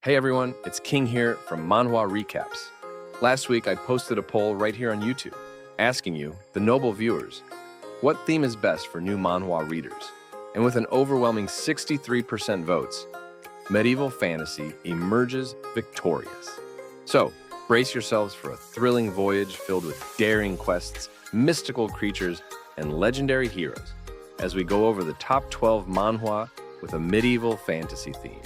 Hey everyone, it's King here from Manhwa Recaps. Last week I posted a poll right here on YouTube, asking you, the noble viewers, what theme is best for new manhwa readers? And with an overwhelming 63% votes, medieval fantasy emerges victorious. So, brace yourselves for a thrilling voyage filled with daring quests, mystical creatures, and legendary heroes as we go over the top 12 manhwa with a medieval fantasy theme.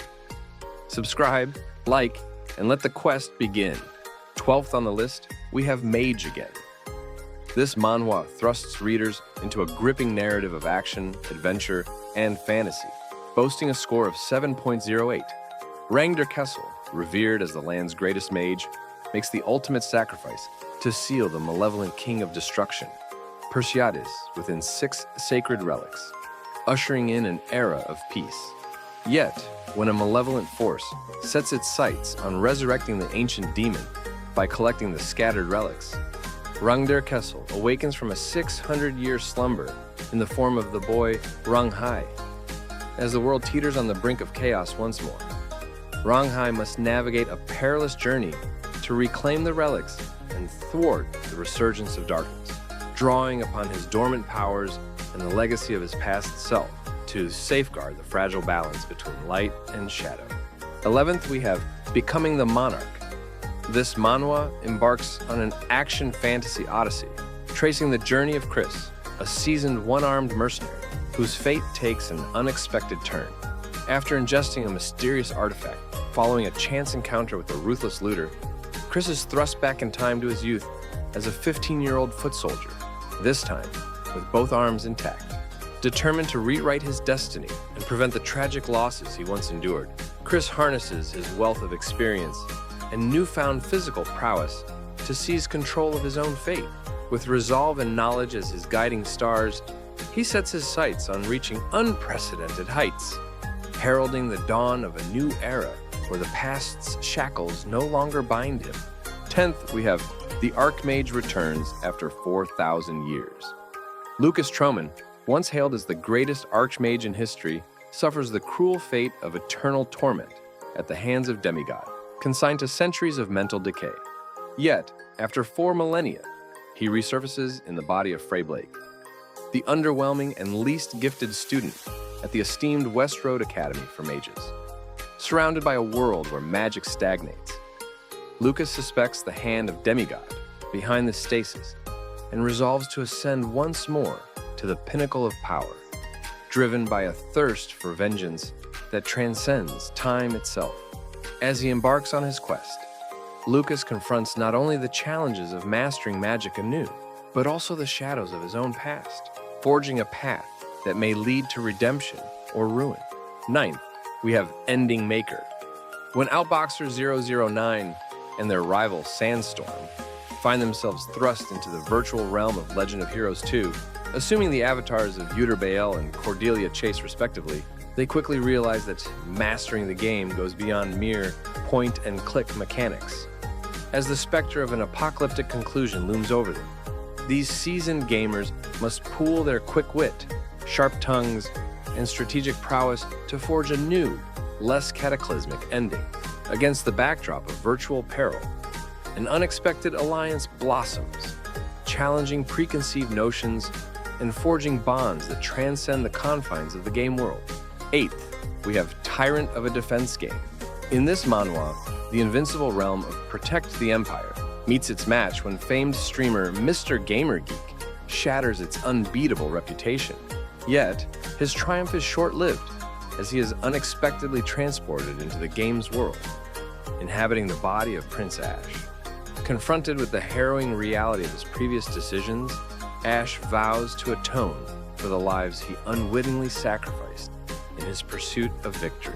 Subscribe, like, and let the quest begin. 12th on the list, we have Mage Again. This manhwa thrusts readers into a gripping narrative of action, adventure, and fantasy, boasting a score of 7.08. Rangder Kessel, revered as the land's greatest mage, makes the ultimate sacrifice to seal the malevolent king of destruction, Perseidis, within 6 sacred relics, ushering in an era of peace. Yet, when a malevolent force sets its sights on resurrecting the ancient demon by collecting the scattered relics, Rangder Kessel awakens from a 600-year slumber in the form of the boy Ranghai. As the world teeters on the brink of chaos once more, Ranghai must navigate a perilous journey to reclaim the relics and thwart the resurgence of darkness, drawing upon his dormant powers and the legacy of his past self to safeguard the fragile balance between light and shadow. 11th, we have Becoming the Monarch. This manhwa embarks on an action fantasy odyssey, tracing the journey of Chris, a seasoned one-armed mercenary whose fate takes an unexpected turn. After ingesting a mysterious artifact following a chance encounter with a ruthless looter, Chris is thrust back in time to his youth as a 15-year-old foot soldier, this time with both arms intact. Determined to rewrite his destiny and prevent the tragic losses he once endured, Chris harnesses his wealth of experience and newfound physical prowess to seize control of his own fate. With resolve and knowledge as his guiding stars, he sets his sights on reaching unprecedented heights, heralding the dawn of a new era where the past's shackles no longer bind him. 10th, we have The Archmage returns after 4,000 years. Lucas Troman, once hailed as the greatest Archmage in history, suffers the cruel fate of eternal torment at the hands of demigod, consigned to centuries of mental decay. Yet, after 4 millennia, he resurfaces in the body of Frey Blake, the underwhelming and least gifted student at the esteemed West Road Academy for Mages. Surrounded by a world where magic stagnates, Lucas suspects the hand of demigod behind the stasis and resolves to ascend once more to the pinnacle of power, driven by a thirst for vengeance that transcends time itself. As he embarks on his quest, Lucas confronts not only the challenges of mastering magic anew, but also the shadows of his own past, forging a path that may lead to redemption or ruin. 9th, we have Ending Maker. When Outboxer 009 and their rival Sandstorm find themselves thrust into the virtual realm of Legend of Heroes 2, assuming the avatars of Uter Bael and Cordelia Chase respectively, they quickly realize that mastering the game goes beyond mere point-and-click mechanics. As the specter of an apocalyptic conclusion looms over them, these seasoned gamers must pool their quick wit, sharp tongues, and strategic prowess to forge a new, less cataclysmic ending. Against the backdrop of virtual peril, an unexpected alliance blossoms, challenging preconceived notions and forging bonds that transcend the confines of the game world. 8th, we have Tyrant of a Defense Game. In this manhwa, the invincible realm of Protect the Empire meets its match when famed streamer Mr. Gamer Geek shatters its unbeatable reputation. Yet, his triumph is short-lived as he is unexpectedly transported into the game's world, inhabiting the body of Prince Ash. Confronted with the harrowing reality of his previous decisions, Ash vows to atone for the lives he unwittingly sacrificed in his pursuit of victory.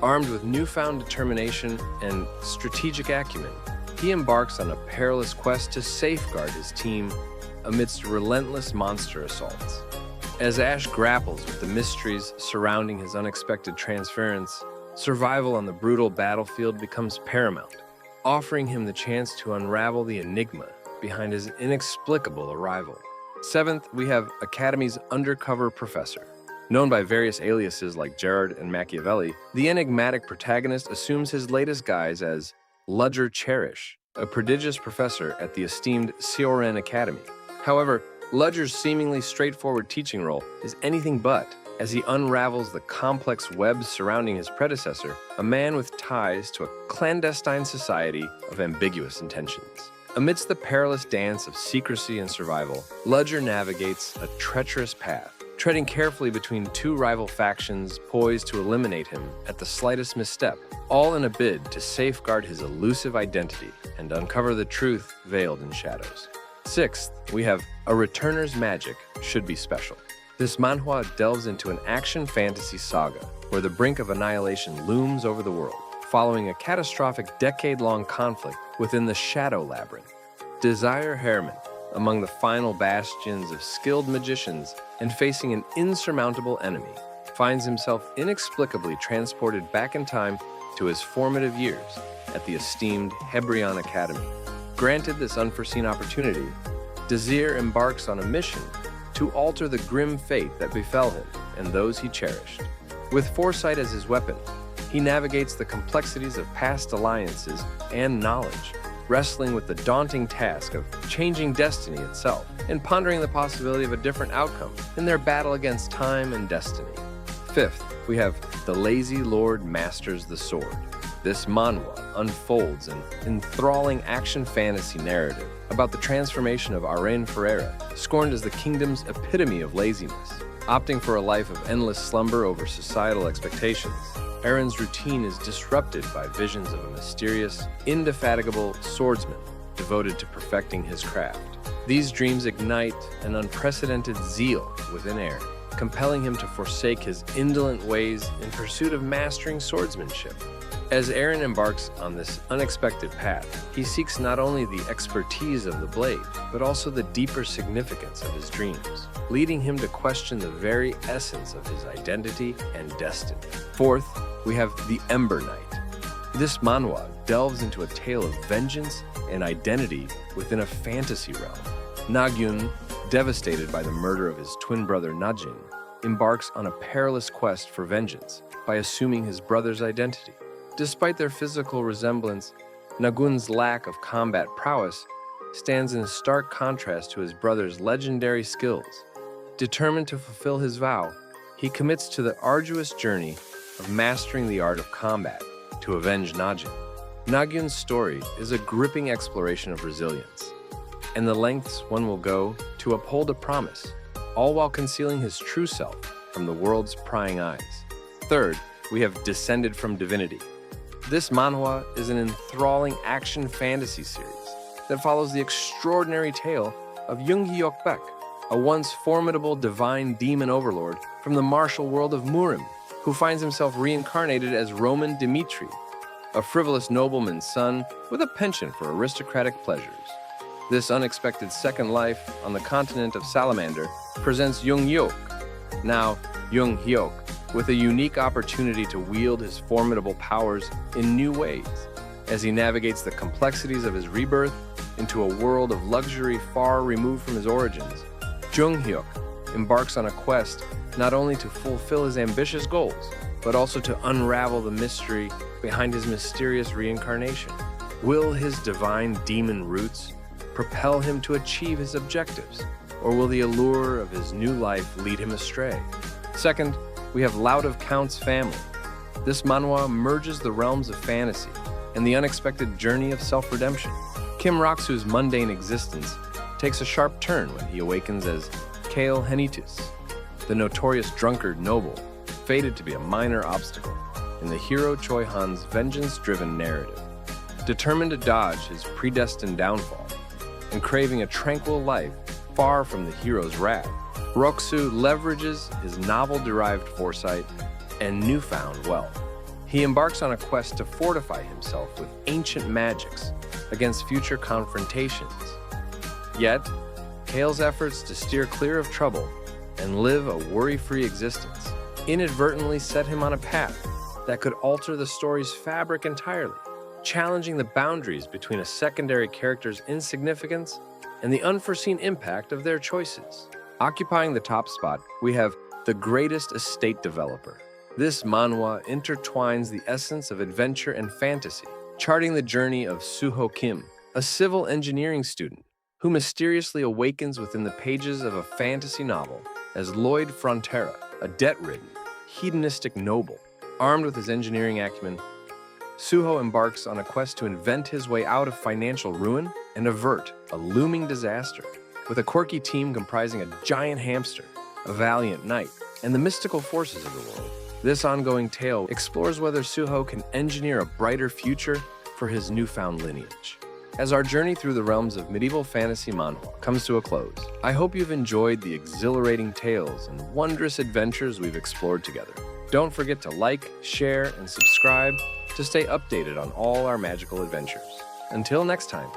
Armed with newfound determination and strategic acumen, he embarks on a perilous quest to safeguard his team amidst relentless monster assaults. As Ash grapples with the mysteries surrounding his unexpected transference, survival on the brutal battlefield becomes paramount, offering him the chance to unravel the enigma behind his inexplicable arrival. 7th, we have Academy's Undercover Professor. Known by various aliases like Gerard and Machiavelli, the enigmatic protagonist assumes his latest guise as Ludger Cherish, a prodigious professor at the esteemed Sioren Academy. However, Ludger's seemingly straightforward teaching role is anything but, as he unravels the complex web surrounding his predecessor, a man with ties to a clandestine society of ambiguous intentions. Amidst the perilous dance of secrecy and survival, Ludger navigates a treacherous path, treading carefully between two rival factions poised to eliminate him at the slightest misstep, all in a bid to safeguard his elusive identity and uncover the truth veiled in shadows. Sixth, we have A Returner's Magic Should Be Special. This manhwa delves into an action fantasy saga where the brink of annihilation looms over the world, following a catastrophic decade-long conflict within the Shadow Labyrinth. Desire Herman, among the final bastions of skilled magicians and facing an insurmountable enemy, finds himself inexplicably transported back in time to his formative years at the esteemed Hebrion Academy. Granted this unforeseen opportunity, Desire embarks on a mission to alter the grim fate that befell him and those he cherished. With foresight as his weapon, he navigates the complexities of past alliances and knowledge, wrestling with the daunting task of changing destiny itself and pondering the possibility of a different outcome in their battle against time and destiny. Fifth, we have The Lazy Lord Masters the Sword. This manhwa unfolds an enthralling action fantasy narrative about the transformation of Arén Ferreira, scorned as the kingdom's epitome of laziness. Opting for a life of endless slumber over societal expectations, Aren's routine is disrupted by visions of a mysterious, indefatigable swordsman devoted to perfecting his craft. These dreams ignite an unprecedented zeal within Aren, compelling him to forsake his indolent ways in pursuit of mastering swordsmanship. As Aren embarks on this unexpected path, he seeks not only the expertise of the blade, but also the deeper significance of his dreams, leading him to question the very essence of his identity and destiny. Fourth, we have the Ember Knight. This manhwa delves into a tale of vengeance and identity within a fantasy realm. Nagyun, devastated by the murder of his twin brother Najin, embarks on a perilous quest for vengeance by assuming his brother's identity. Despite their physical resemblance, Nagun's lack of combat prowess stands in stark contrast to his brother's legendary skills. Determined to fulfill his vow, he commits to the arduous journey of mastering the art of combat to avenge Najin. Nagyun's story is a gripping exploration of resilience, and the lengths one will go to uphold a promise, all while concealing his true self from the world's prying eyes. Third, we have Descended from Divinity. This manhwa is an enthralling action fantasy series that follows the extraordinary tale of Young-hyuk-baek, a once formidable divine demon overlord from the martial world of Murim, who finds himself reincarnated as Roman Dimitri, a frivolous nobleman's son with a penchant for aristocratic pleasures. This unexpected second life on the continent of Salamander presents Young-hyuk, now Young-hyuk, with a unique opportunity to wield his formidable powers in new ways as he navigates the complexities of his rebirth into a world of luxury far removed from his origins. Jung-hyuk embarks on a quest not only to fulfill his ambitious goals, but also to unravel the mystery behind his mysterious reincarnation. Will his divine demon roots propel him to achieve his objectives, or will the allure of his new life lead him astray? Second, we have Lout of Count's Family. This manhwa merges the realms of fantasy and the unexpected journey of self-redemption. Kim Raksu's mundane existence takes a sharp turn when he awakens as Kale Henitus, the notorious drunkard noble, fated to be a minor obstacle in the hero Choi Han's vengeance-driven narrative. Determined to dodge his predestined downfall and craving a tranquil life far from the hero's wrath, Roksu leverages his novel-derived foresight and newfound wealth. He embarks on a quest to fortify himself with ancient magics against future confrontations. Yet, Kale's efforts to steer clear of trouble and live a worry-free existence inadvertently set him on a path that could alter the story's fabric entirely, challenging the boundaries between a secondary character's insignificance and the unforeseen impact of their choices. Occupying the top spot, we have the greatest estate developer. This manhwa intertwines the essence of adventure and fantasy, charting the journey of Suho Kim, a civil engineering student who mysteriously awakens within the pages of a fantasy novel as Lloyd Frontera, a debt-ridden, hedonistic noble. Armed with his engineering acumen, Suho embarks on a quest to invent his way out of financial ruin and avert a looming disaster. With a quirky team comprising a giant hamster, a valiant knight, and the mystical forces of the world, this ongoing tale explores whether Suho can engineer a brighter future for his newfound lineage. As our journey through the realms of medieval fantasy manhwa comes to a close, I hope you've enjoyed the exhilarating tales and wondrous adventures we've explored together. Don't forget to like, share, and subscribe to stay updated on all our magical adventures. Until next time.